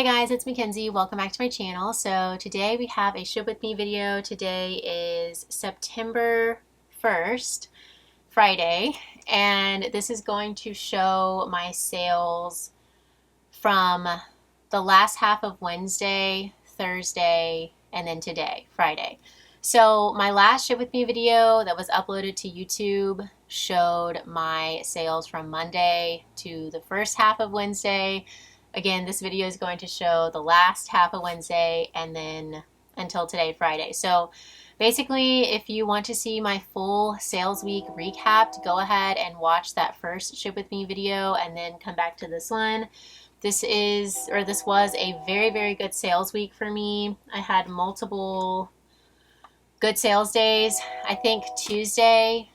guys, it's Mackenzie. Welcome back to my channel. So today we have a ship with me video. Today is September 1st, Friday, and this is going to show my sales from the last half of Wednesday, Thursday, and then today, Friday. So my last ship with me video that was uploaded to YouTube showed my sales from Monday to the first half of Wednesday. Again, this video is going to show the last half of Wednesday and then until today, Friday. So basically, if you want to see my full sales week recapped, go ahead and watch that first ship with me video and then come back to this one. This was a very, very good sales week for me. I had multiple good sales days. I think Tuesday,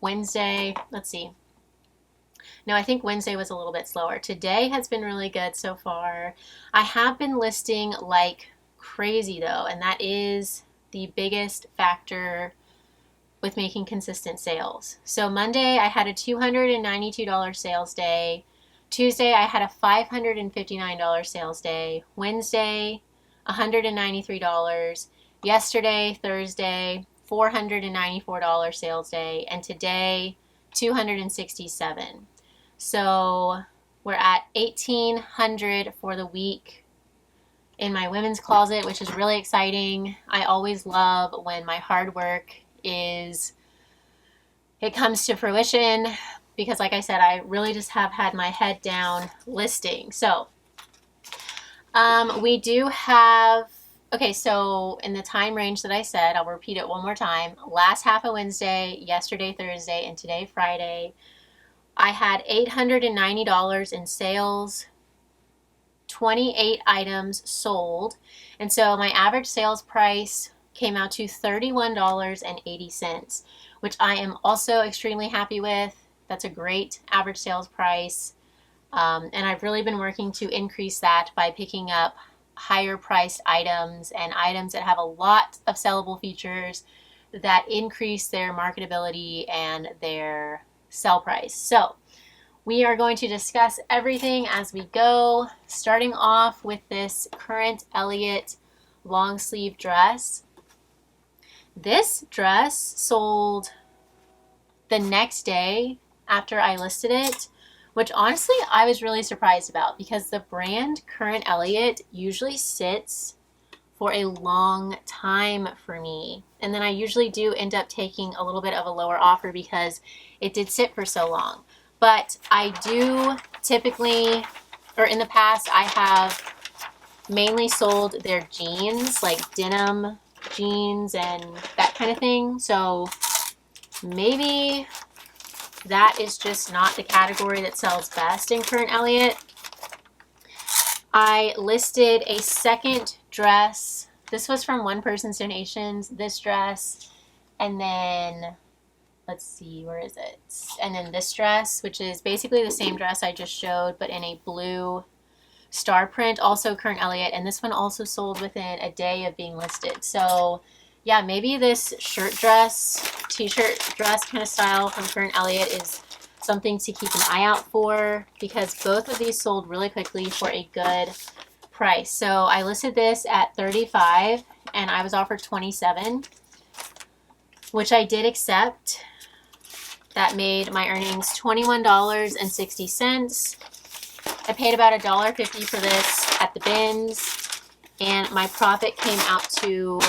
Wednesday, let's see. No, I think Wednesday was a little bit slower. Today has been really good so far. I have been listing like crazy though, and that is the biggest factor with making consistent sales. So Monday I had a $292 sales day. Tuesday I had a $559 sales day. Wednesday, $193. Yesterday, Thursday, $494 sales day. And today, $267. So we're at $1,800 for the week in my women's closet, which is really exciting. I always love when my hard work comes to fruition because like I said, I really just have had my head down listing. So we do have, okay, so in the time range that I said, I'll repeat it one more time. Last half of Wednesday, yesterday, Thursday, and today, Friday, I had $890 in sales, 28 items sold, and so my average sales price came out to $31.80, which I am also extremely happy with. That's a great average sales price, and I've really been working to increase that by picking up higher priced items and items that have a lot of sellable features that increase their marketability and their sell price. So we are going to discuss everything as we go, starting off with this Current Elliott long sleeve dress. This dress sold the next day after I listed it, which honestly I was really surprised about because the brand Current Elliott usually sits for a long time for me. And then I usually do end up taking a little bit of a lower offer because it did sit for so long. But I do typically, or in the past, I have mainly sold their jeans, like denim jeans and that kind of thing. So maybe that is just not the category that sells best in Current Elliott. I listed a second dress. This was from one person's donations, this dress, and then let's see, where is it? And then this dress, which is basically the same dress I just showed, but in a blue star print, also Current Elliott, and this one also sold within a day of being listed. So yeah, maybe this shirt dress, t-shirt dress kind of style from Current Elliott is something to keep an eye out for because both of these sold really quickly for a good price. So I listed this at $35 and I was offered $27, which I did accept. That made my earnings $21.60. I paid about $1.50 for this at the bins, and my profit came out to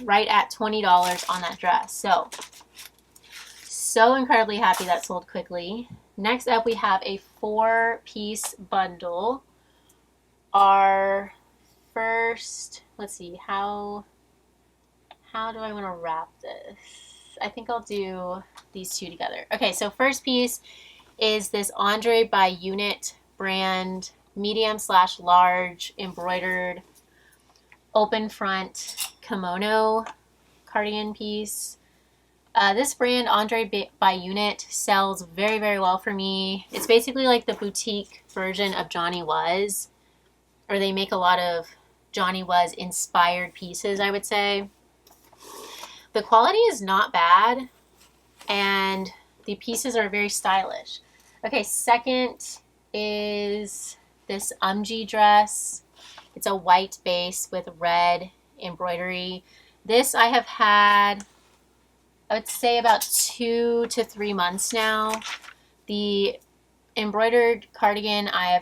right at $20 on that dress. So incredibly happy that sold quickly. Next up, we have a 4-piece bundle. Our first, let's see, how do I want to wrap this? I think I'll do these two together. Okay, so first piece is this Andre by Unit brand medium/large embroidered open front kimono cardigan piece. This brand, Andre by Unit, sells very, very well for me. It's basically like the boutique version of Johnny Was, or they make a lot of Johnny Was inspired pieces, I would say. The quality is not bad, and the pieces are very stylish. Okay, second is this dress. It's a white base with red embroidery. This I have had, I would say, about 2 to 3 months now. The embroidered cardigan I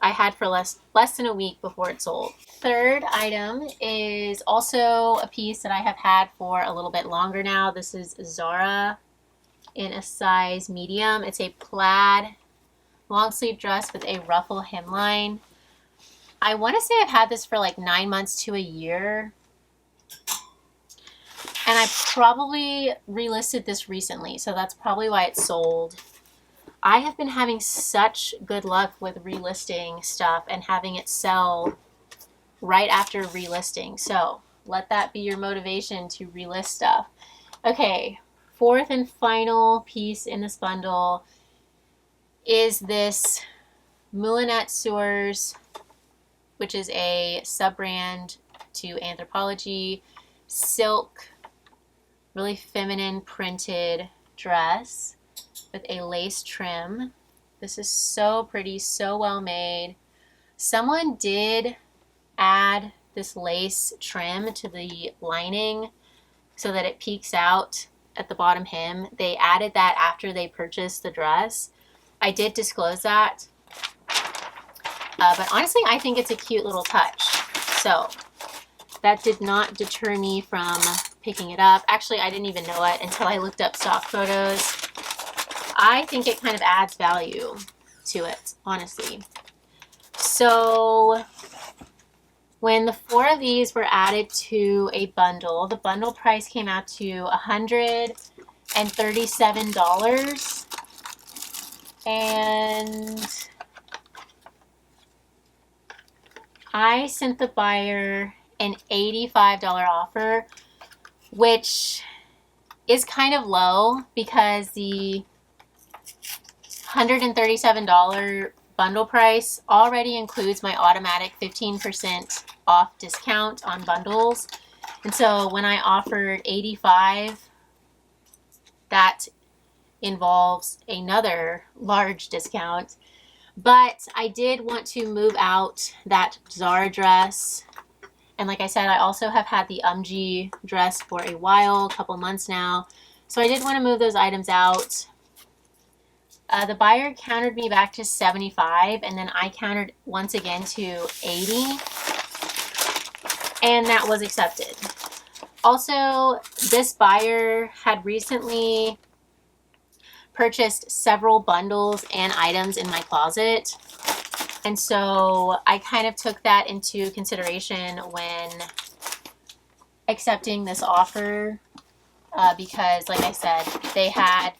had for less than a week before it sold. Third item is also a piece that I have had for a little bit longer now. This is Zara in a size medium. It's a plaid long sleeve dress with a ruffle hemline. I want to say I've had this for like 9 months to a year. And I probably relisted this recently, so that's probably why it sold. I have been having such good luck with relisting stuff and having it sell right after relisting. So let that be your motivation to relist stuff. Okay, fourth and final piece in this bundle is this Moulinette Sewers, which is a sub-brand to Anthropologie, silk, really feminine printed dress with a lace trim. This is so pretty, so well made. Someone did add this lace trim to the lining so that it peeks out at the bottom hem. They added that after they purchased the dress. I did disclose that, but honestly I think it's a cute little touch. So that did not deter me from picking it up. Actually, I didn't even know it until I looked up stock photos. I think it kind of adds value to it, honestly. So when the 4 of these were added to a bundle, the bundle price came out to $137. And I sent the buyer an $85 offer, which is kind of low because the $137 bundle price already includes my automatic 15% off discount on bundles. And so when I offered $85, that involves another large discount. But I did want to move out that Zara dress. And like I said, I also have had the dress for a while, a couple months now. So I did want to move those items out. The buyer countered me back to 75, and then I countered once again to 80, and that was accepted. Also, this buyer had recently purchased several bundles and items in my closet, and so I kind of took that into consideration when accepting this offer, because like I said, they had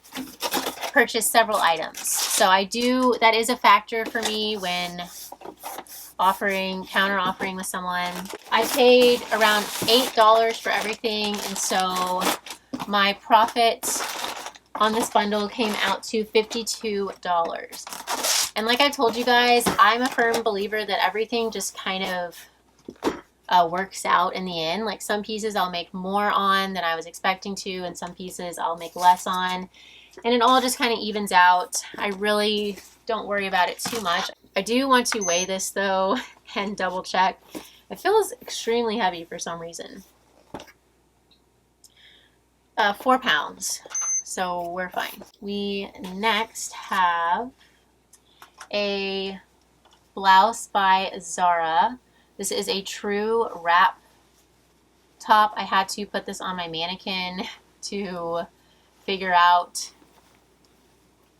purchased several items. So that is a factor for me when counter offering with someone. I paid around $8 for everything, and so my profit on this bundle came out to $52. And like I told you guys, I'm a firm believer that everything just kind of works out in the end. Like some pieces I'll make more on than I was expecting to, and some pieces I'll make less on. And it all just kind of evens out. I really don't worry about it too much. I do want to weigh this though and double check. It feels extremely heavy for some reason. 4 pounds. So we're fine. We next have a blouse by Zara. This is a true wrap top. I had to put this on my mannequin to figure out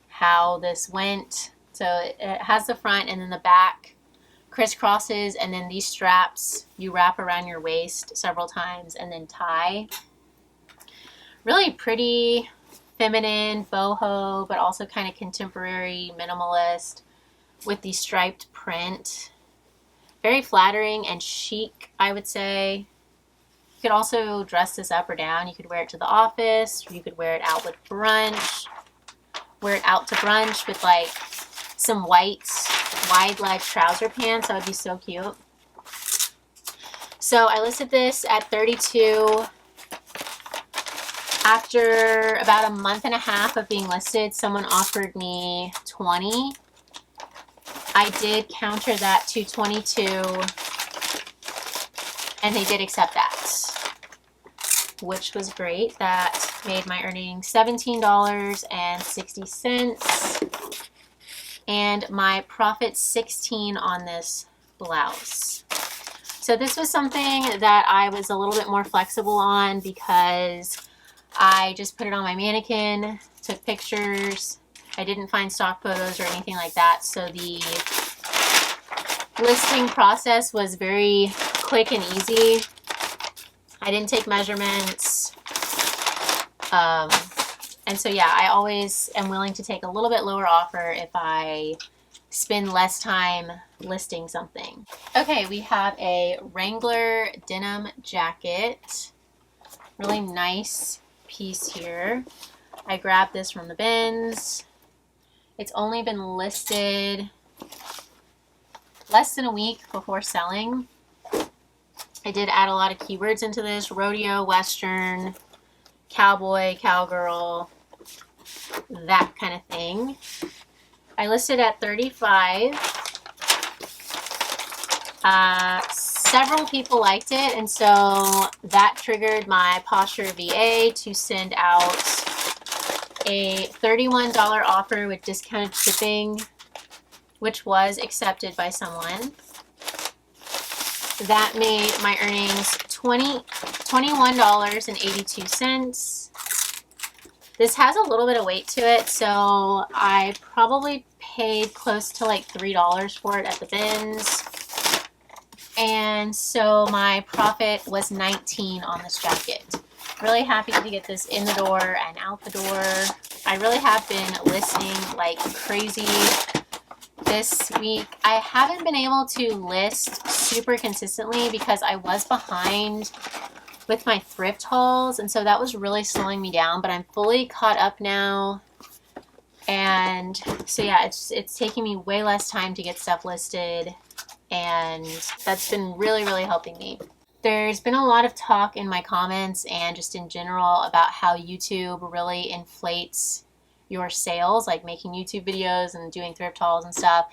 how this went. So it has the front and then the back crisscrosses, and then these straps you wrap around your waist several times and then tie. Really pretty, feminine, boho, but also kind of contemporary, minimalist with the striped print. Very flattering and chic, I would say. You could also dress this up or down. You could wear it to the office, or you could wear it out with brunch. Wear it out to brunch with like some white wide leg trouser pants. That would be so cute. So I listed this at $32. After about a month and a half of being listed, someone offered me $20. I did counter that to $22, and they did accept that, which was great. That made my earnings $17.60, and my profit $16 on this blouse. So this was something that I was a little bit more flexible on because I just put it on my mannequin, took pictures. I didn't find stock photos or anything like that, so the listing process was very quick and easy. I didn't take measurements. And so yeah, I always am willing to take a little bit lower offer if I spend less time listing something. Okay, we have a Wrangler denim jacket. Really nice piece here. I grabbed this from the bins. It's only been listed less than a week before selling. I did add a lot of keywords into this: rodeo, western, cowboy, cowgirl, that kind of thing. I listed at $35. Several people liked it, and so that triggered my PosherVA to send out a $31 offer with discounted shipping, which was accepted by someone. That made my earnings $21.82. This has a little bit of weight to it, so I probably paid close to like $3 for it at the bins. And so my profit was $19 on this jacket. Really happy to get this in the door and out the door. I really have been listing like crazy this week. I haven't been able to list super consistently because I was behind with my thrift hauls, and so that was really slowing me down, but I'm fully caught up now. And so yeah, it's taking me way less time to get stuff listed, and that's been really helping me. There's been a lot of talk in my comments and just in general about how YouTube really inflates your sales, like making YouTube videos and doing thrift hauls and stuff.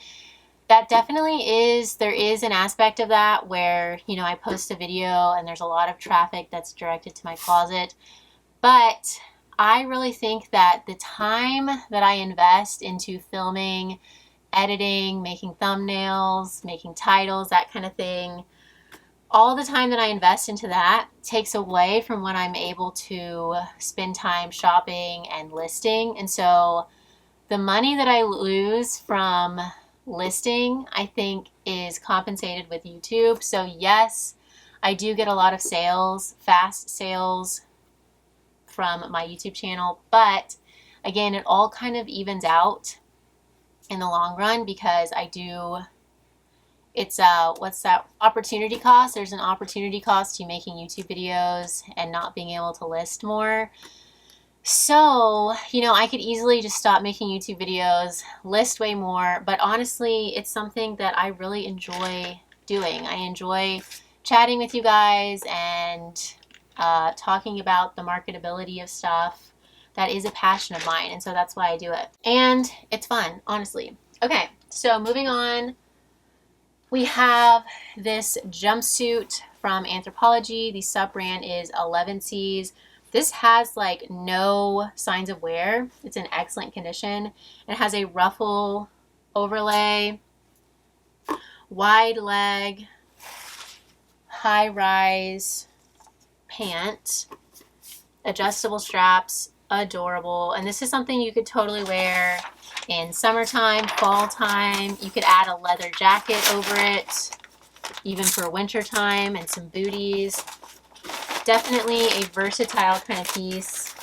That definitely is, there is an aspect of that where, you know, I post a video and there's a lot of traffic that's directed to my closet. But I really think that the time that I invest into filming, editing, making thumbnails, making titles, that kind of thing, all the time that I invest into that takes away from when I'm able to spend time shopping and listing. And so the money that I lose from listing, I think, is compensated with YouTube. So yes, I do get a lot of sales, fast sales from my YouTube channel, but again, it all kind of evens out in the long run because I do, it's what's that opportunity cost? There's an opportunity cost to making YouTube videos and not being able to list more. So, you know, I could easily just stop making YouTube videos, list way more, but honestly, it's something that I really enjoy doing. I enjoy chatting with you guys and talking about the marketability of stuff. That is a passion of mine, and so that's why I do it. And it's fun, honestly. Okay, so moving on, we have this jumpsuit from Anthropologie. The sub-brand is 11Cs. This has like no signs of wear. It's in excellent condition. It has a ruffle overlay, wide leg, high rise pant, adjustable straps, adorable. And this is something you could totally wear in summertime, fall time. You could add a leather jacket over it, even for winter time, and some booties. Definitely a versatile kind of piece.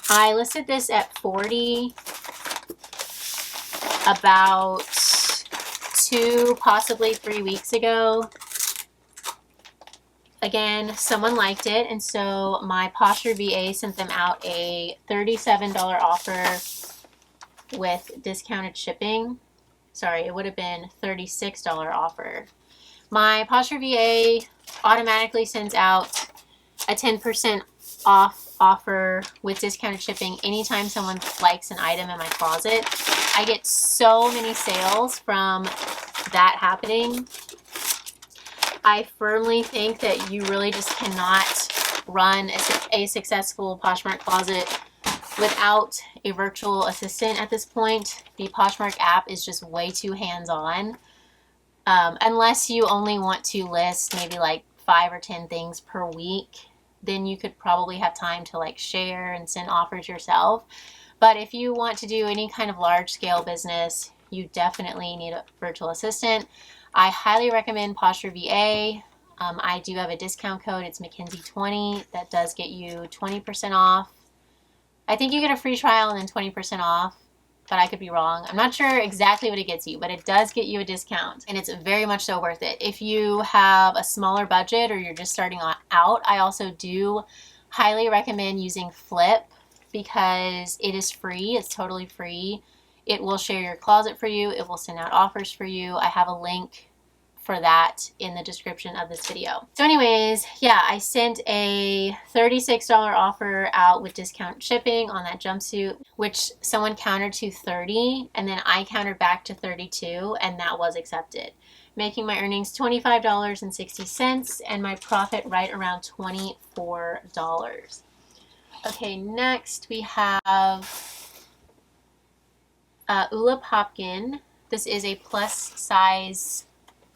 I listed this at $40 about 2, possibly 3 weeks ago. Again, someone liked it, and so my PosherVA sent them out a $37 offer with discounted shipping. Sorry, it would have been $36 offer. My PosherVA automatically sends out a 10% off offer with discounted shipping anytime someone likes an item in my closet. I get so many sales from that happening. I firmly think that you really just cannot run a successful Poshmark closet without a virtual assistant at this point. The Poshmark app is just way too hands-on. Unless you only want to list maybe like 5 or 10 things per week, then you could probably have time to like share and send offers yourself. But if you want to do any kind of large scale business, you definitely need a virtual assistant. I highly recommend PosherVA. I do have a discount code. It's Mcthriftzie20. That does get you 20% off. I think you get a free trial and then 20% off, but I could be wrong. I'm not sure exactly what it gets you, but it does get you a discount, and it's very much so worth it. If you have a smaller budget or you're just starting out, I also do highly recommend using Flip, because it is free. It's totally free. It will share your closet for you. It will send out offers for you. I have a link for that in the description of this video. So anyways, yeah, I sent a $36 offer out with discount shipping on that jumpsuit, which someone countered to $30, and then I countered back to $32, and that was accepted, making my earnings $25.60 and my profit right around $24. Okay, next we have Ula Popkin. This is a plus size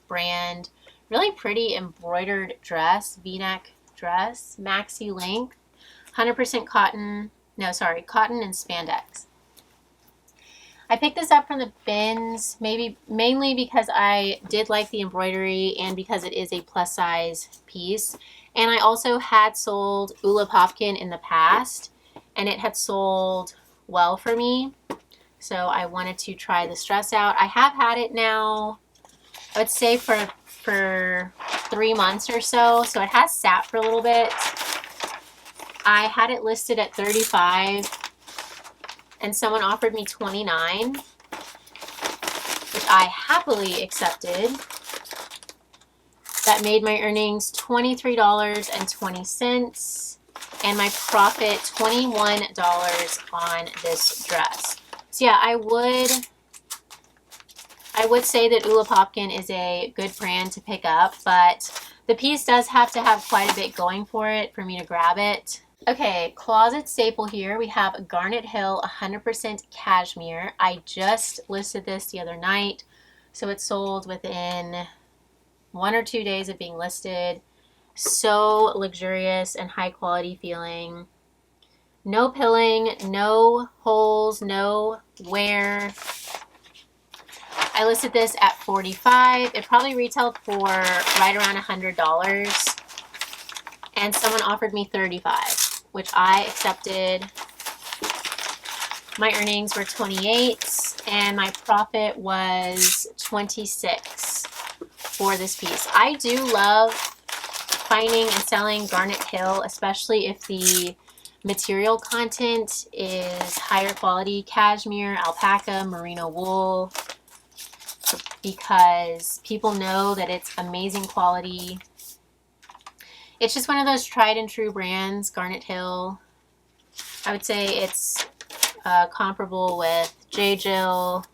brand, really pretty embroidered dress, v-neck dress, maxi length, 100% cotton, no sorry, cotton and spandex. I picked this up from the bins, mainly because I did like the embroidery and because it is a plus size piece. And I also had sold Ula Popkin in the past, and it had sold well for me. So I wanted to try this dress out. I have had it now, I would say for 3 months or so. So it has sat for a little bit. I had it listed at $35, and someone offered me $29, which I happily accepted. That made my earnings $23.20 and my profit $21 on this dress. So yeah, I would say that Ula Popkin is a good brand to pick up, but the piece does have to have quite a bit going for it for me to grab it. Okay, closet staple here. We have Garnet Hill 100% Cashmere. I just listed this the other night, so it sold within 1 or 2 days of being listed. So luxurious and high quality feeling. No pilling, no holes, no wear. I listed this at $45. It probably retailed for right around $100. And someone offered me $35, which I accepted. My earnings were $28 and my profit was $26 for this piece. I do love finding and selling Garnet Hill, especially if the material content is higher quality cashmere, alpaca, merino wool, because people know that it's amazing quality. It's just one of those tried and true brands, Garnet Hill. I would say it's comparable with J. Jill,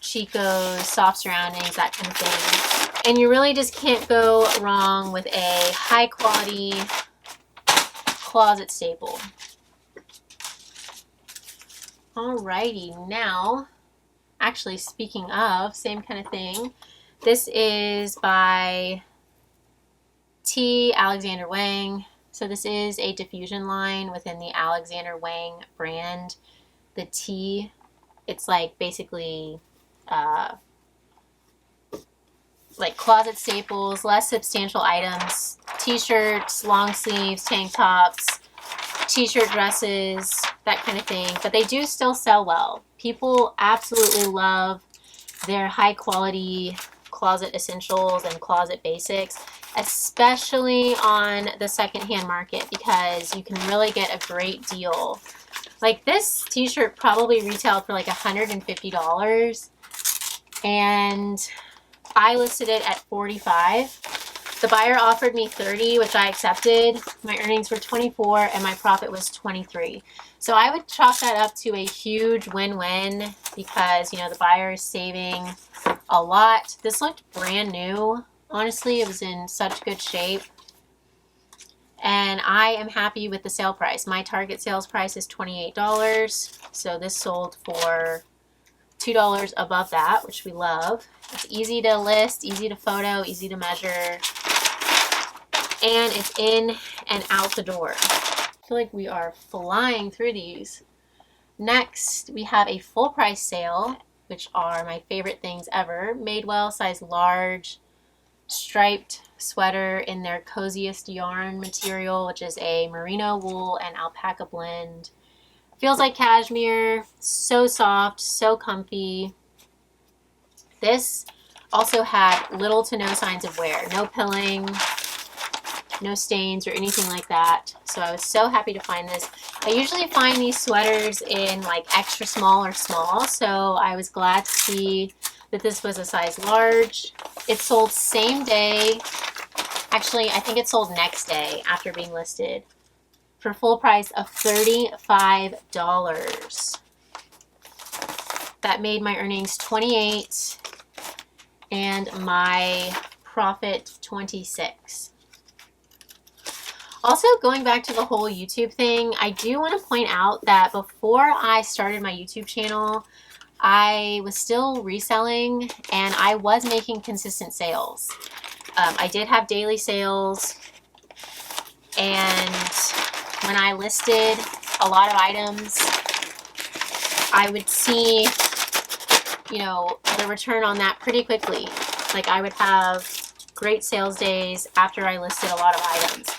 Chico's, Soft Surroundings, that kind of thing. And you really just can't go wrong with a high quality closet staple. Alrighty, now, actually speaking of, same kind of thing. This is by T. Alexander Wang. So this is a diffusion line within the Alexander Wang brand. The T, it's like basically like closet staples, less substantial items, t-shirts, long sleeves, tank tops, t-shirt dresses, that kind of thing. But they do still sell well. People absolutely love their high quality closet essentials and closet basics, especially on the secondhand market, because you can really get a great deal. Like this t-shirt probably retailed for like $150, and I listed it at $45. The buyer offered me 30, which I accepted. My earnings were 24 and my profit was 23. So I would chalk that up to a huge win-win because, you know, the buyer is saving a lot. This looked brand new. Honestly, it was in such good shape. And I am happy with the sale price. My target sales price is $28. So this sold for $2 above that, which we love. It's easy to list, easy to photo, easy to measure. And it's in and out the door. I feel like we are flying through these. Next, we have a full price sale, which are my favorite things ever. Madewell size large, striped sweater in their coziest yarn material, which is a merino wool and alpaca blend. Feels like cashmere, so soft, so comfy. This also had little to no signs of wear, no pilling, no stains or anything like that. So I was so happy to find this. I usually find these sweaters in like extra small or small, so I was glad to see that this was a size large. It sold same day. Actually, I think it sold next day after being listed for full price of $35. That made my earnings 28 and my profit 26. Also, going back to the whole YouTube thing, I do want to point out that before I started my YouTube channel, I was still reselling and I was making consistent sales. I did have daily sales, and when I listed a lot of items, I would see, you know, the return on that pretty quickly. Like I would have great sales days after I listed a lot of items,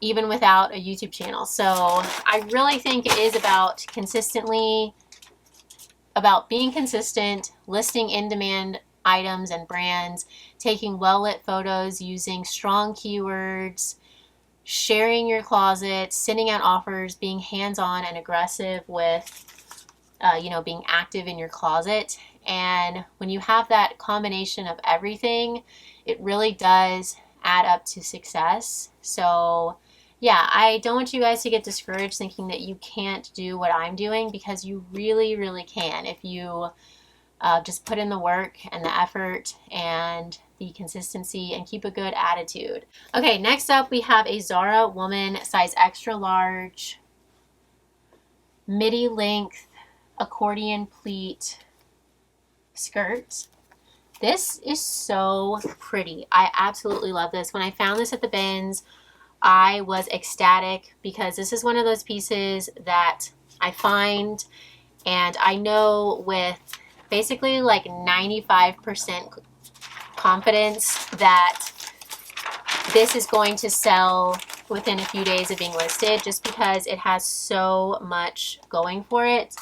even without a YouTube channel. So I really think it is about being consistent, listing in-demand items and brands, taking well-lit photos using strong keywords, sharing your closet, sending out offers, being hands-on and aggressive with, you know, being active in your closet. And when you have that combination of everything, it really does add up to success. So yeah, I don't want you guys to get discouraged thinking that you can't do what I'm doing, because you really, really can if you just put in the work and the effort and the consistency and keep a good attitude. Okay, next up we have a Zara woman size extra large midi length accordion pleat skirt. This is so pretty. I absolutely love this. When I found this at the bins, I was ecstatic because this is one of those pieces that I find and I know with basically like 95% confidence that this is going to sell within a few days of being listed, just because it has so much going for it.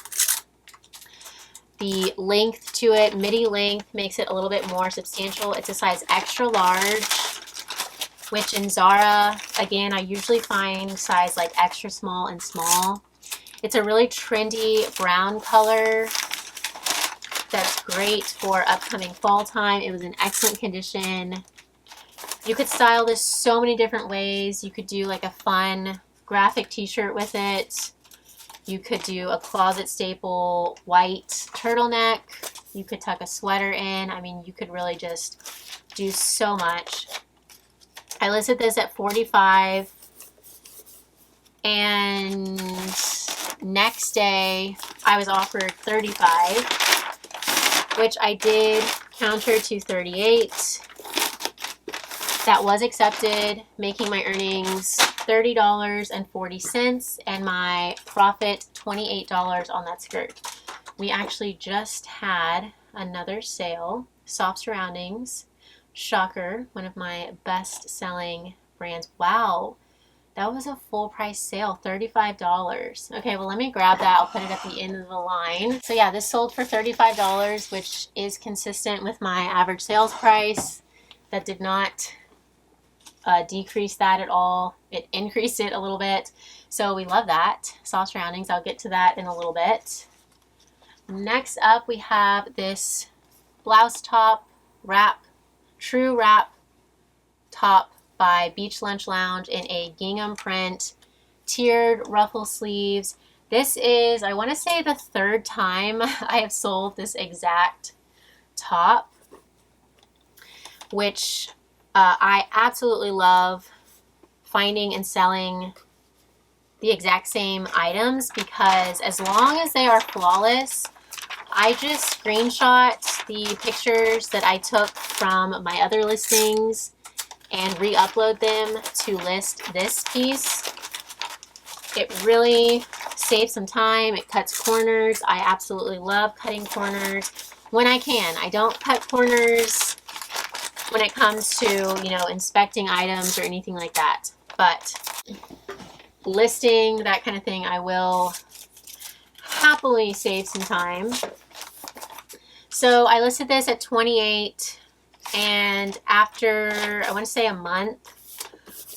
The length to it, midi length, makes it a little bit more substantial. It's a size extra large, which in Zara, again, I usually find size like extra small and small. It's a really trendy brown color that's great for upcoming fall time. It was in excellent condition. You could style this so many different ways. You could do like a fun graphic t-shirt with it. You could do a closet staple white turtleneck. You could tuck a sweater in. I mean, you could really just do so much. I listed this at $45, and next day I was offered $35, which I did counter to $38. That was accepted, making my earnings $30.40 and my profit $28 on that skirt. We actually just had another sale, Soft Surroundings. Shocker, one of my best selling brands. Wow, that was a full price sale, $35. Okay, well, let me grab that. I'll put it at the end of the line. So yeah, this sold for $35, which is consistent with my average sales price. That did not decrease that at all. It increased it a little bit. So we love that. Soft Surroundings, I'll get to that in a little bit. Next up, we have this blouse top wrap, true wrap top by Beach Lunch Lounge in a gingham print, tiered ruffle sleeves. This is, I want to say, the third time I have sold this exact top, which I absolutely love finding and selling the exact same items, because as long as they are flawless, I just screenshot the pictures that I took from my other listings and re-upload them to list this piece. It really saves some time. It cuts corners. I absolutely love cutting corners when I can. I don't cut corners when it comes to, you know, inspecting items or anything like that, but listing, that kind of thing, I will happily save some time. So I listed this at 28, and after, I want to say a month,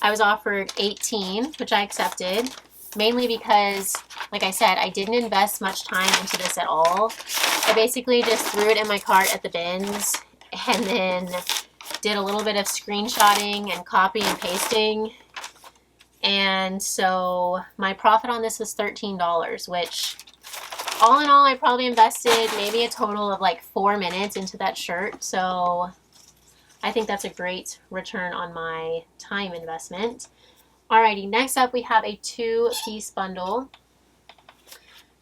I was offered 18, which I accepted, mainly because, like I said, I didn't invest much time into this at all. I basically just threw it in my cart at the bins and then did a little bit of screenshotting and copy and pasting. And so my profit on this was $13, which all in all, I probably invested maybe a total of like 4 minutes into that shirt. So I think that's a great return on my time investment. Alrighty, next up we have a 2-piece bundle.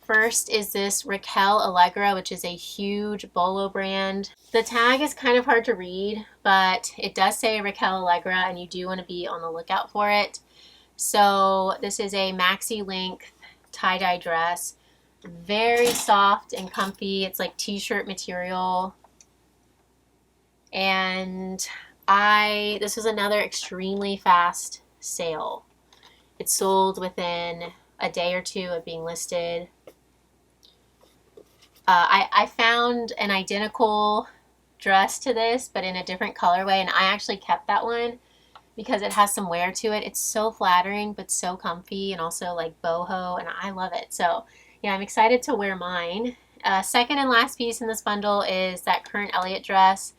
First is this Raquel Allegra, which is a huge bolo brand. The tag is kind of hard to read, but it does say Raquel Allegra, and you do want to be on the lookout for it. So this is a maxi length tie-dye dress, very soft and comfy. It's like t-shirt material, and this was another extremely fast sale. It sold within a day or two of being listed. I found an identical dress to this, but in a different colorway, and I actually kept that one because it has some wear to it. It's so flattering, but so comfy, and also like boho, and I love it. So yeah, I'm excited to wear mine. Second and last piece in this bundle is that Current Elliott dress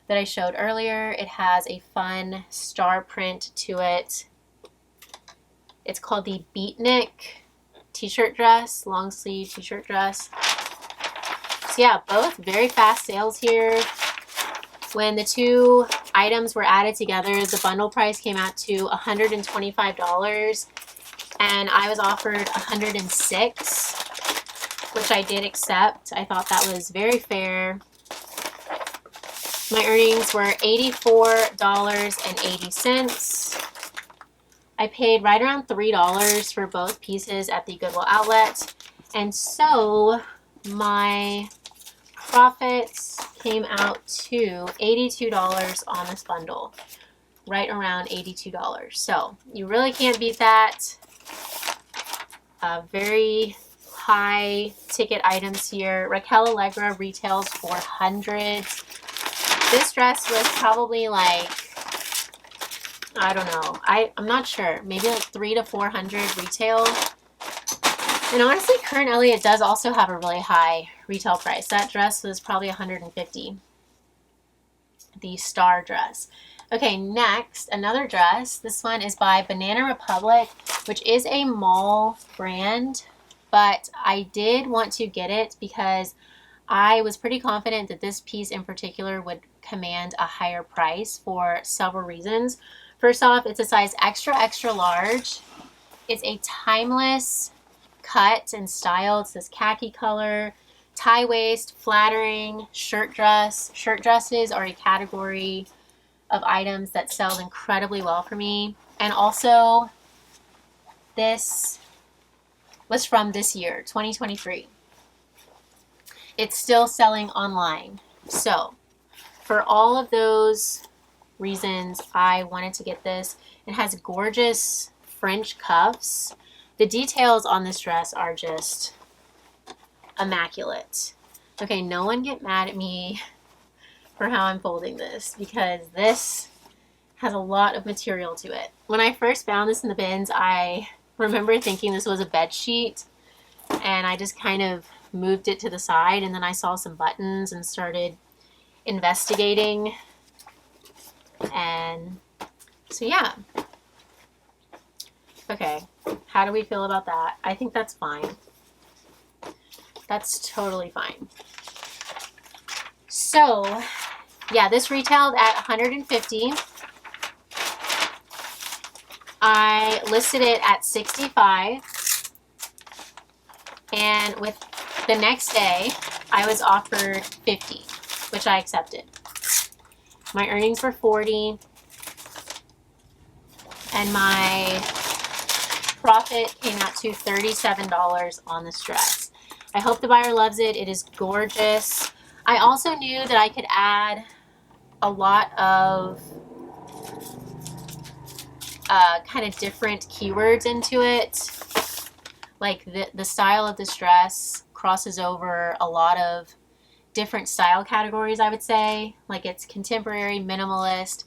that I showed earlier. It has a fun star print to it. It's called the Beatnik t-shirt dress, long sleeve t-shirt dress. So yeah, both very fast sales here. When the two items were added together, the bundle price came out to $125, and I was offered $106, which I did accept. I thought that was very fair. My earnings were $84.80. I paid right around $3 for both pieces at the Goodwill outlet, and so my profits came out to $82 on this bundle, right around $82. So you really can't beat that. Very high ticket items here. Raquel Allegra retails for hundreds. This dress was probably like, I don't know, I'm not sure, maybe like 300 to 400 retail. And honestly, Current Elliott does also have a really high retail price. That dress was probably $150, the star dress. Okay, next, another dress. This one is by Banana Republic, which is a mall brand, but I did want to get it because I was pretty confident that this piece in particular would command a higher price for several reasons. First off, it's a size extra, extra large. It's a timeless cut and style. It's this khaki color, tie waist, flattering shirt dress. Shirt dresses are a category of items that sells incredibly well for me. And also, this was from this year, 2023. It's still selling online. So, for all of those reasons, I wanted to get this. It has gorgeous French cuffs. The details on this dress are just immaculate. Okay, no one get mad at me for how I'm folding this, because this has a lot of material to it. When I first found this in the bins, I remember thinking this was a bed sheet, and I just kind of moved it to the side, and then I saw some buttons and started investigating, and So yeah. Okay, how do we feel about that? I think that's fine. That's totally fine. So yeah, this retailed at $150. I listed it at $65, and with the next day I was offered $50, which I accepted. My earnings were $40, and my profit came out to $37 on this dress. I hope the buyer loves it. It is gorgeous. I also knew that I could add a lot of kind of different keywords into it. Like the style of this dress crosses over a lot of different style categories, I would say. Like it's contemporary, minimalist,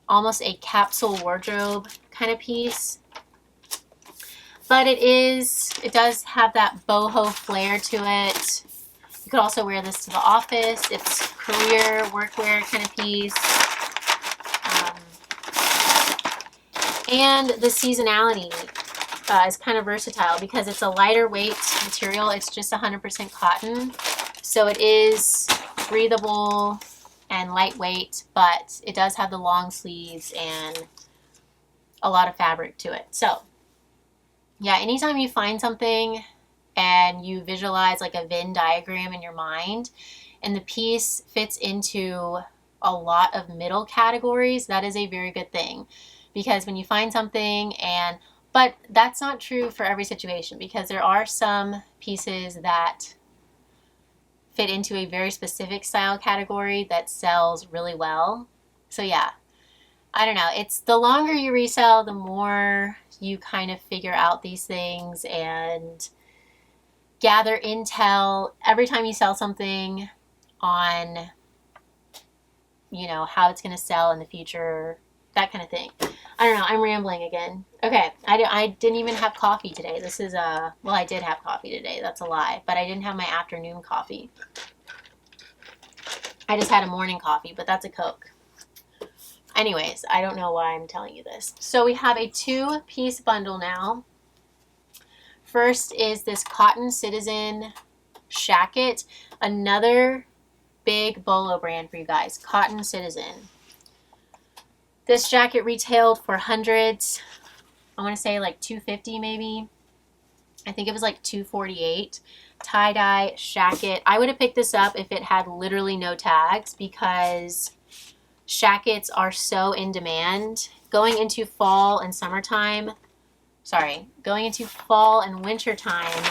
almost a capsule wardrobe kind of piece. But it does have that boho flair to it. You could also wear this to the office. It's career, workwear kind of piece. And the seasonality is kind of versatile because it's a lighter weight material. It's just 100% cotton. So it is breathable and lightweight, but it does have the long sleeves and a lot of fabric to it. So yeah, anytime you find something and you visualize like a Venn diagram in your mind and the piece fits into a lot of middle categories, that is a very good thing. Because when you find something but that's not true for every situation, because there are some pieces that fit into a very specific style category that sells really well. So yeah, I don't know. It's the longer you resell, the more you kind of figure out these things and gather intel every time you sell something on, you know, how it's going to sell in the future, that kind of thing. I don't know. I'm rambling again. Okay. I didn't even have coffee today. This is well, I did have coffee today. That's a lie. But I didn't have my afternoon coffee. I just had a morning coffee, but that's a Coke. Anyways, I don't know why I'm telling you this. So we have a 2-piece bundle now. First is this Cotton Citizen Shacket. Another big bolo brand for you guys. Cotton Citizen. This jacket retailed for hundreds. I want to say like $250 maybe. I think it was like $248. Tie-dye shacket. I would have picked this up if it had literally no tags because shackets are so in demand. Going into fall and winter time,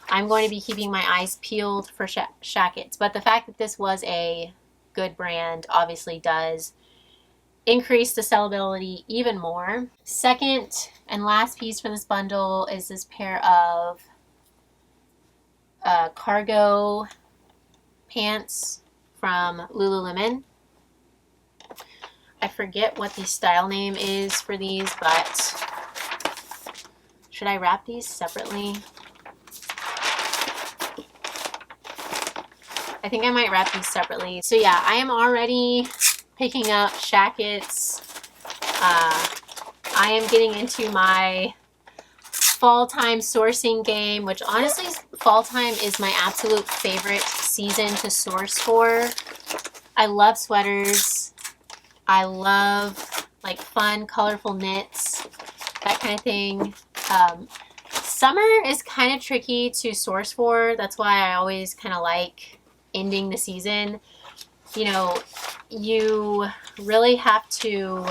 I'm going to be keeping my eyes peeled for shackets. But the fact that this was a good brand obviously does increase the sellability even more. Second and last piece for this bundle is this pair of cargo pants from Lululemon. I forget what the style name is for these, but should I wrap these separately? I think I might wrap these separately. So yeah, I am already picking up shackets. I am getting into my fall time sourcing game, which honestly, fall time is my absolute favorite season to source for. I love sweaters. I love like fun, colorful knits, that kind of thing. Summer is kind of tricky to source for. That's why I always kind of like ending the season. You know, you really have to,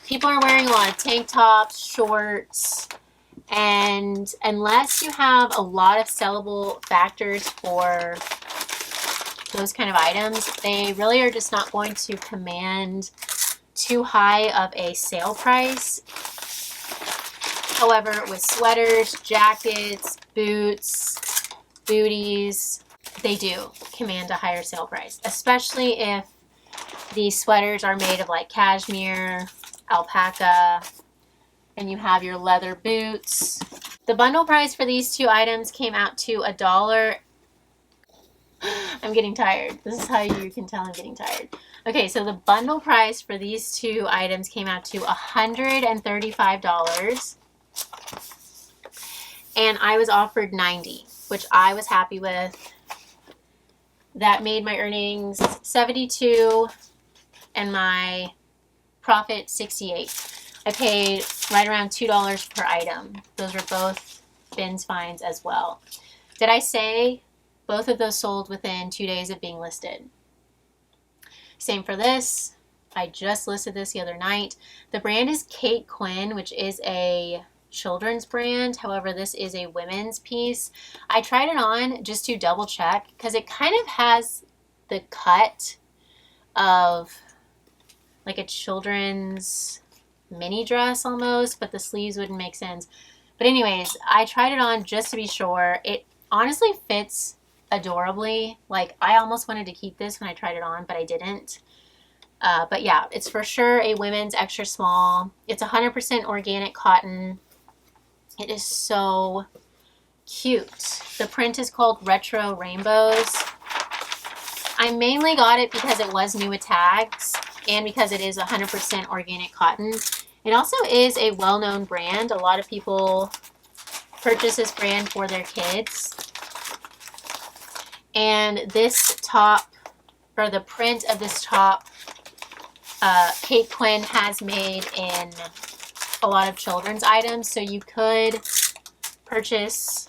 people are wearing a lot of tank tops, shorts, and unless you have a lot of sellable factors for those kind of items, they really are just not going to command too high of a sale price. However, with sweaters, jackets, boots, booties, they do command a higher sale price, especially if the sweaters are made of like cashmere, alpaca, and you have your leather boots. The bundle price for these two items came out to $1. I'm getting tired. This is how you can tell I'm getting tired. Okay, so the bundle price for these two items came out to $135. And I was offered $90, which I was happy with. That made my earnings $72 and my profit $68. I paid right around $2 per item. Those were both bins finds as well. Did I say both of those sold within 2 days of being listed? Same for this. I just listed this the other night. The brand is Kate Quinn, which is a children's brand. However, this is a women's piece. I tried it on just to double check because it kind of has the cut of like a children's mini dress almost, but the sleeves wouldn't make sense. But anyways, I tried it on just to be sure. It honestly fits adorably. Like, I almost wanted to keep this when I tried it on, but I didn't. But yeah, it's for sure a women's extra small. It's 100% organic cotton. It is so cute. The print is called Retro Rainbows. I mainly got it because it was new with tags and because it is 100% organic cotton. It also is a well-known brand. A lot of people purchase this brand for their kids. And this top, or the print of this top, Kate Quinn has made in a lot of children's items. So you could purchase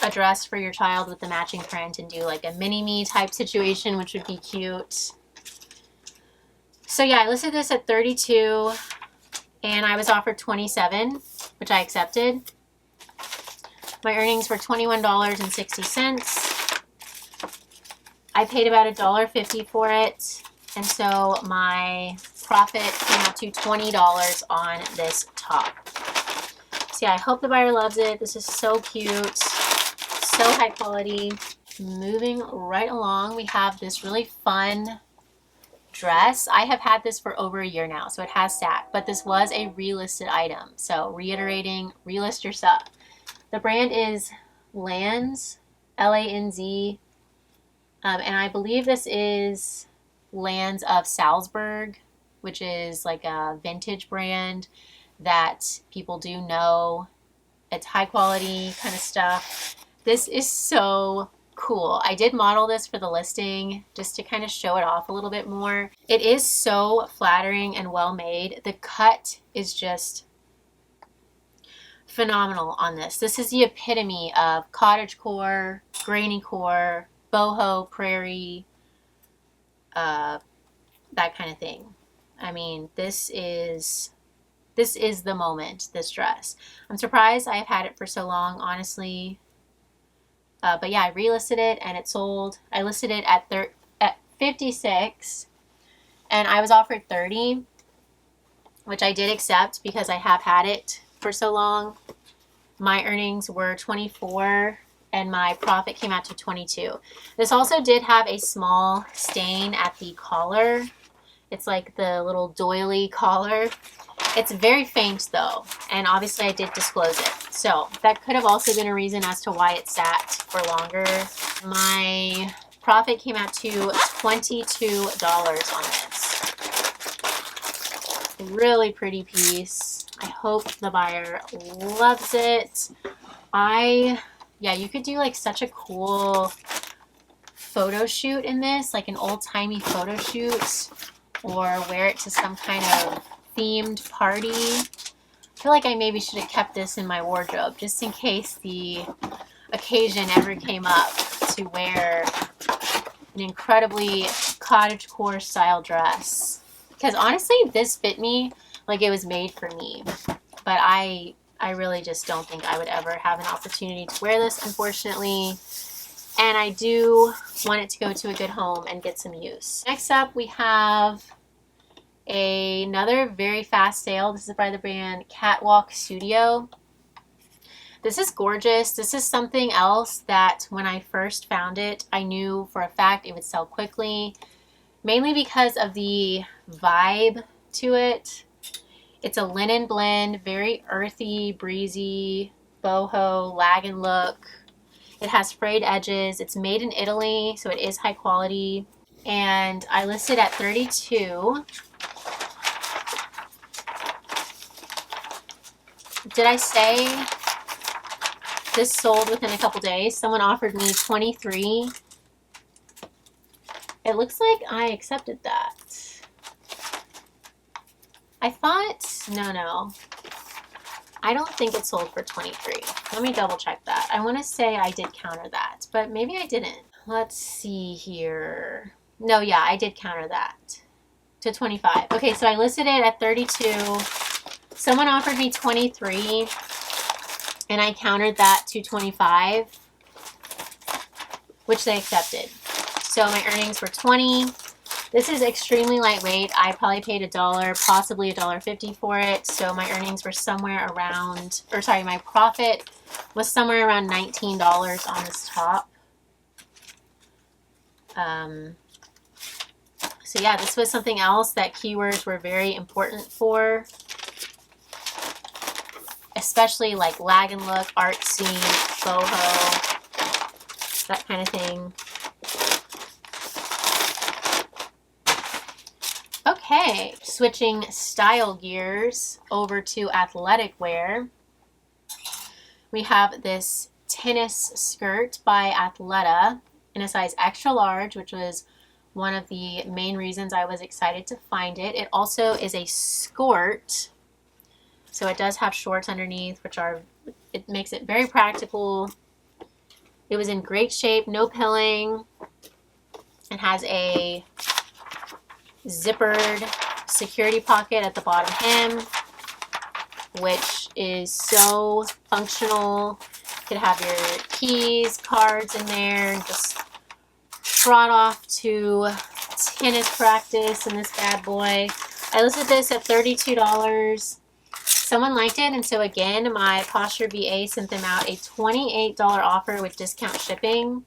a dress for your child with the matching print and do like a mini-me type situation, which would be cute. So yeah, I listed this at $32 and I was offered $27, which I accepted. My earnings were $21.60. I paid about $1.50 for it, and so my profit came out to $20 on this top. So yeah, I hope the buyer loves it. This is so cute, so high quality. Moving right along, we have this really fun dress. I have had this for over a year now, so it has sat, but this was a relisted item. So reiterating, relist your stuff. The brand is Lanz, L-A-N-Z, and I believe this is Lanz of Salzburg, which is like a vintage brand that people do know. It's high quality kind of stuff. This is so cool. I did model this for the listing just to kind of show it off a little bit more. It is so flattering and well made. The cut is just phenomenal on this. This is the epitome of cottagecore, granny core, boho, prairie, that kind of thing. I mean, this is the moment, this dress. I'm surprised I've had it for so long, honestly. But yeah, I relisted it and it sold. I listed it at $56 and I was offered $30, which I did accept because I have had it for so long. My earnings were $24 and my profit came out to $22. This also did have a small stain at the collar. It's like the little doily collar. It's very faint though, and obviously I did disclose it. So that could have also been a reason as to why it sat for longer. My profit came out to $22 on this. Really pretty piece. I hope the buyer loves it. Yeah, you could do like such a cool photo shoot in this, like an old-timey photo shoot, or wear it to some kind of themed party. I feel like I maybe should have kept this in my wardrobe just in case the occasion ever came up to wear an incredibly cottagecore style dress. Because honestly, this fit me like it was made for me. But I really just don't think I would ever have an opportunity to wear this, unfortunately. And I do want it to go to a good home and get some use. Next up, we have another very fast sale. This is by the brand Catwalk Studio. This is gorgeous. This is something else that when I first found it, I knew for a fact it would sell quickly, mainly because of the vibe to it. It's a linen blend, very earthy, breezy, boho, lagging look. It has frayed edges. It's made in Italy, so it is high quality. and I listed at 32. Did I say this sold within a couple days? Someone offered me 23. It looks like I accepted that. I thought, no. I don't think it sold for 23. Let me double check that. I want to say I did counter that, but maybe I didn't. Let's see here. No, yeah, I did counter that to 25. Okay, so I listed it at 32. Someone offered me 23, and I countered that to 25, which they accepted. So my earnings were 20. This is extremely lightweight. I probably paid $1, possibly $1.50 for it. So my earnings were somewhere around, or sorry, my profit was somewhere around $19 on this top. So yeah, this was something else that keywords were very important for, especially like lag and look, artsy, boho, that kind of thing. Okay, switching style gears over to athletic wear. We have this tennis skirt by Athleta in a size extra large, which was one of the main reasons I was excited to find it. It also is a skirt, so it does have shorts underneath, it makes it very practical. It was in great shape, no pilling. It has a zippered security pocket at the bottom hem, which is so functional. You could have your keys, cards in there, and just trot off to tennis practice in this bad boy. I listed this at $32. Someone liked it, and so again, my PosherVA sent them out a $28 offer with discount shipping,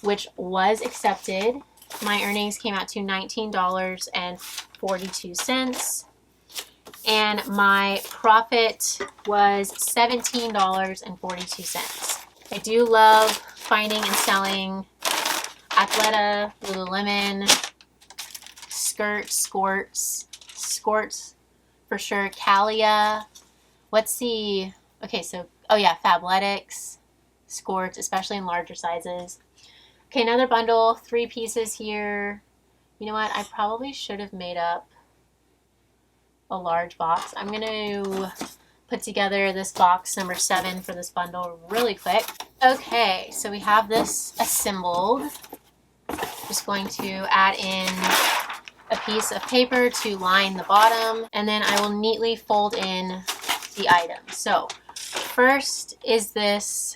which was accepted. My earnings came out to $19.42, and my profit was $17.42. I do love finding and selling Athleta, Lululemon, skirts for sure, Calia. Fabletics, skirts, especially in larger sizes. Okay, another bundle, 3 pieces here. You know what? I probably should have made up a large box. I'm going to put together this box number 7 for this bundle really quick. Okay, so we have this assembled. Just going to add in a piece of paper to line the bottom, and then I will neatly fold in the items. So first is this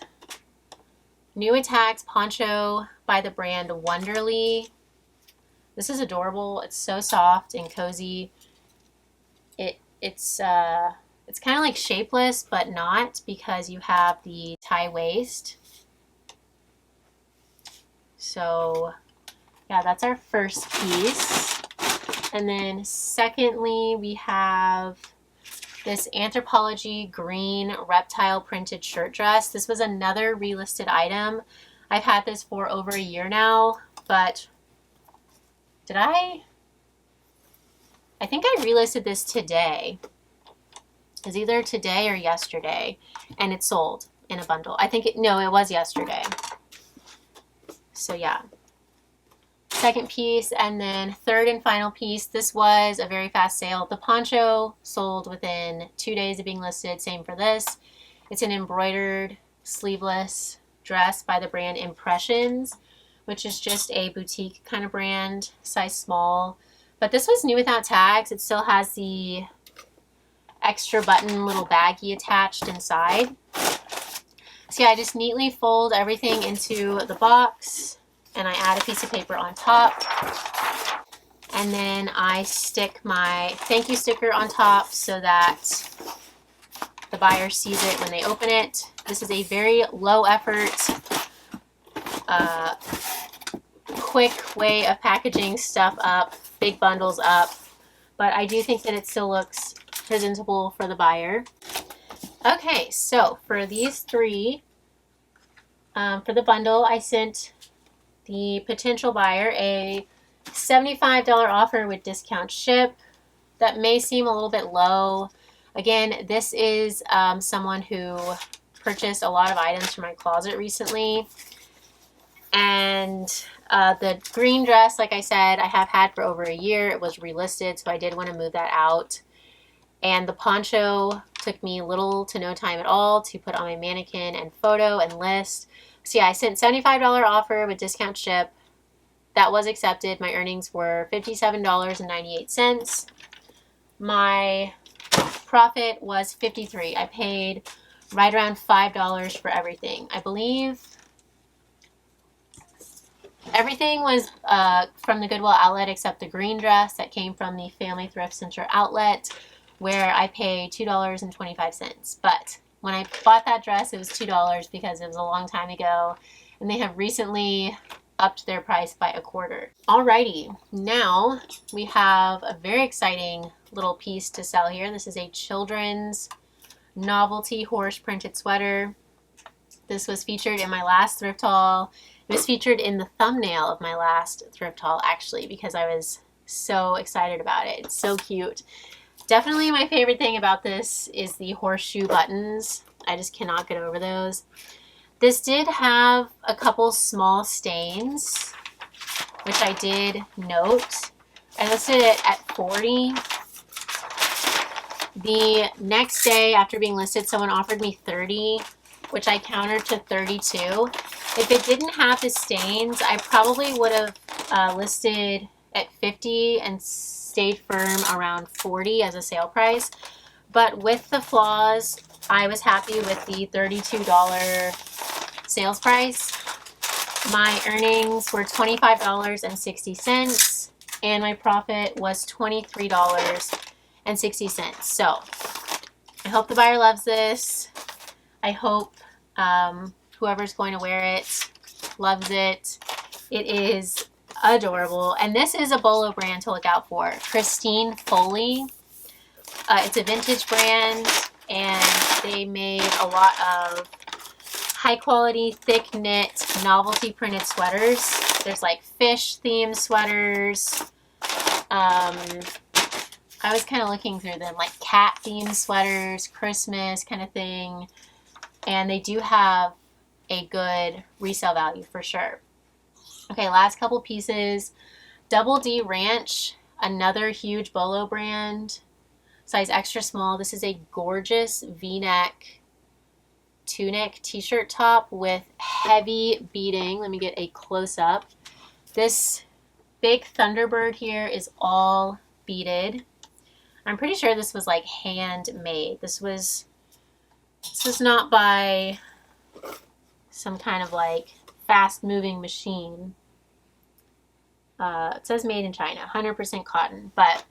New Attacks poncho by the brand Wonderly. This is adorable. It's so soft and cozy. It's kind of like shapeless, but not, because you have the tie waist. So yeah, that's our first piece. And then secondly, we have this Anthropology green reptile printed shirt dress. This was another relisted item. I've had this for over a year now, but I think I relisted this today. It was either today or yesterday, and it sold in a bundle. It was yesterday. So yeah. Second piece, and then third and final piece. This was a very fast sale. The poncho sold within 2 days of being listed. Same for this. It's an embroidered sleeveless dress by the brand Impressions, which is just a boutique kind of brand, size small. But this was new without tags. It still has the extra button little baggie attached inside. So yeah, I just neatly fold everything into the box, and I add a piece of paper on top, and then I stick my thank you sticker on top so that the buyer sees it when they open it. This is a very low effort, quick way of packaging stuff up, big bundles up, but I do think that it still looks presentable for the buyer. Okay, so for these 3, for the bundle, I sent the potential buyer a $75 offer with discount ship. That may seem a little bit low. Again, this is someone who purchased a lot of items from my closet recently. And the green dress, like I said, I have had for over a year. It was relisted, so I did want to move that out. And the poncho took me little to no time at all to put on my mannequin and photo and list. So yeah, I sent $75 offer with discount ship. That was accepted. My earnings were $57.98. My profit was $53. I paid right around $5 for everything. I believe everything was from the Goodwill outlet except the green dress that came from the Family Thrift Center outlet, where I paid $2.25. But when I bought that dress, it was $2 because it was a long time ago, and they have recently upped their price by a quarter. Alrighty, now we have a very exciting little piece to sell here. This is a children's novelty horse printed sweater. This was featured in my last thrift haul. It was featured in the thumbnail of my last thrift haul, actually, because I was so excited about it. It's so cute. Definitely my favorite thing about this is the horseshoe buttons. I just cannot get over those. This did have a couple small stains, which I did note. I listed it at 40. The next day after being listed, someone offered me 30, which I countered to 32. If it didn't have the stains, I probably would have listed at 50 and stayed firm around 40 as a sale price. But with the flaws, I was happy with the $32 sales price. My earnings were $25.60 and my profit was $23.60. So I hope the buyer loves this. I hope whoever's going to wear it loves it. It is adorable. And this is a Bolo brand to look out for. Christine Foley. It's a vintage brand, and they made a lot of high quality, thick knit, novelty printed sweaters. There's like fish themed sweaters. I was kind of looking through them, like cat themed sweaters, Christmas kind of thing. And they do have a good resale value for sure. Okay, last couple pieces. Double D Ranch, another huge Bolo brand, size extra small. This is a gorgeous V-neck tunic t-shirt top with heavy beading. Let me get a close-up. This big Thunderbird here is all beaded. I'm pretty sure this was like handmade. This was not by some kind of like fast-moving machine. It says made in China, 100% cotton, but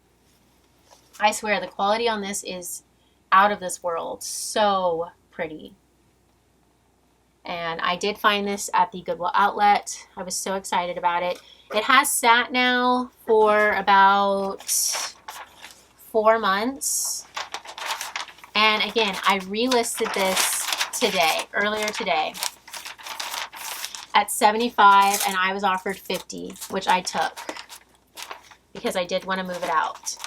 I swear the quality on this is out of this world. So pretty. And I did find this at the Goodwill outlet. I was so excited about it. It has sat now for about 4 months. And again, I relisted this today, earlier today, at 75, and I was offered 50, which I took because I did want to move it out.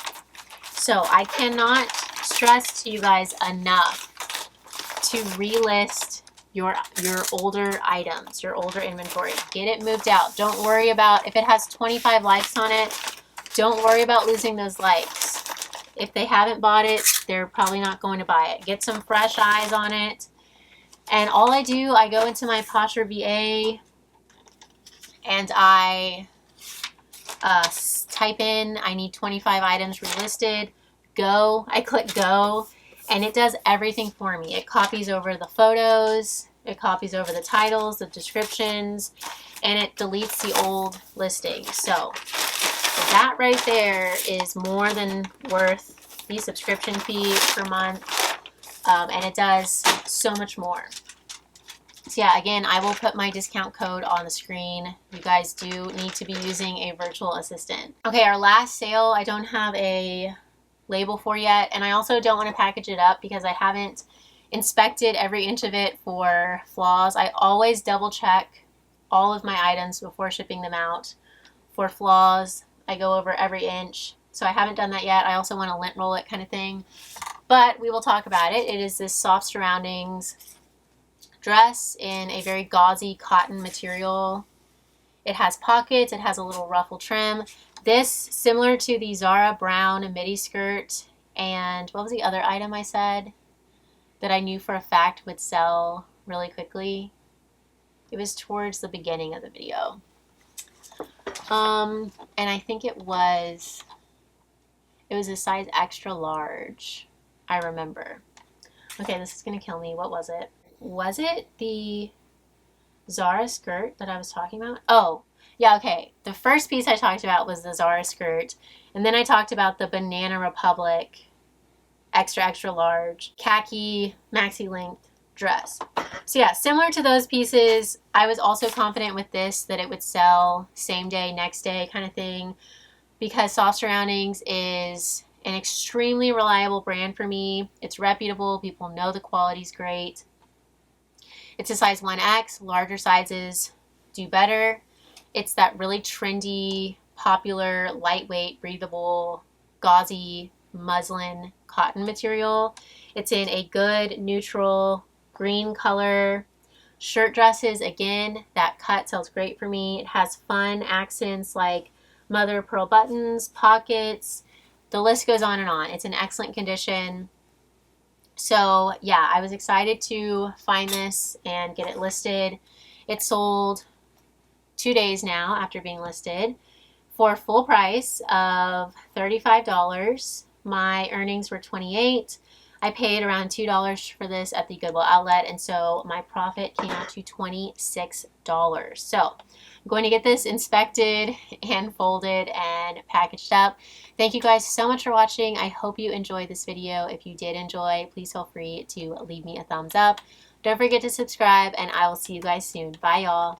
So I cannot stress to you guys enough to relist your older items, your older inventory. Get it moved out. Don't worry about if it has 25 likes on it. Don't worry about losing those likes. If they haven't bought it, they're probably not going to buy it. Get some fresh eyes on it. And all I do, I go into my PosherVA and I type in, I need 25 items relisted. Go. I click go, and it does everything for me. It copies over the photos, it copies over the titles, the descriptions, and it deletes the old listings. So that right there is more than worth the subscription fee per month, and it does so much more. So yeah, again, I will put my discount code on the screen. You guys do need to be using a virtual assistant. Okay, our last sale, I don't have a label for yet, and I also don't want to package it up because I haven't inspected every inch of it for flaws. I always double check all of my items before shipping them out For flaws, I go over every inch. So I haven't done that yet. I also want to lint roll it kind of thing. But we will talk about it. It is this soft surroundings dress in a very gauzy cotton material. It has pockets. It has a little ruffle trim. This, similar to the Zara brown midi skirt, and what was the other item I said that I knew for a fact would sell really quickly? It was towards the beginning of the video. And I think it was a size extra large. I remember. Okay, this is gonna kill me. What was it? Was it the Zara skirt that I was talking about? Oh, yeah, okay. The first piece I talked about was the Zara skirt, and then I talked about the Banana Republic extra, extra large khaki maxi length dress. So yeah, similar to those pieces, I was also confident with this that it would sell same day, next day kind of thing, because Soft Surroundings is an extremely reliable brand for me. It's reputable. People know the quality's great. It's a size 1X. Larger sizes do better. It's that really trendy, popular, lightweight, breathable, gauzy muslin cotton material. It's in a good neutral green color. Shirt dresses, again, that cut sells great for me. It has fun accents like mother of pearl buttons, pockets. The list goes on and on. It's in excellent condition. So yeah, I was excited to find this and get it listed. It sold 2 days now after being listed for full price of $35. My earnings were $28. I paid around $2 for this at the Goodwill outlet, and so my profit came out to $26. So I'm going to get this inspected and folded and packaged up. Thank you guys so much for watching. I hope you enjoyed this video. If you did enjoy, please feel free to leave me a thumbs up. Don't forget to subscribe, and I will see you guys soon. Bye, y'all.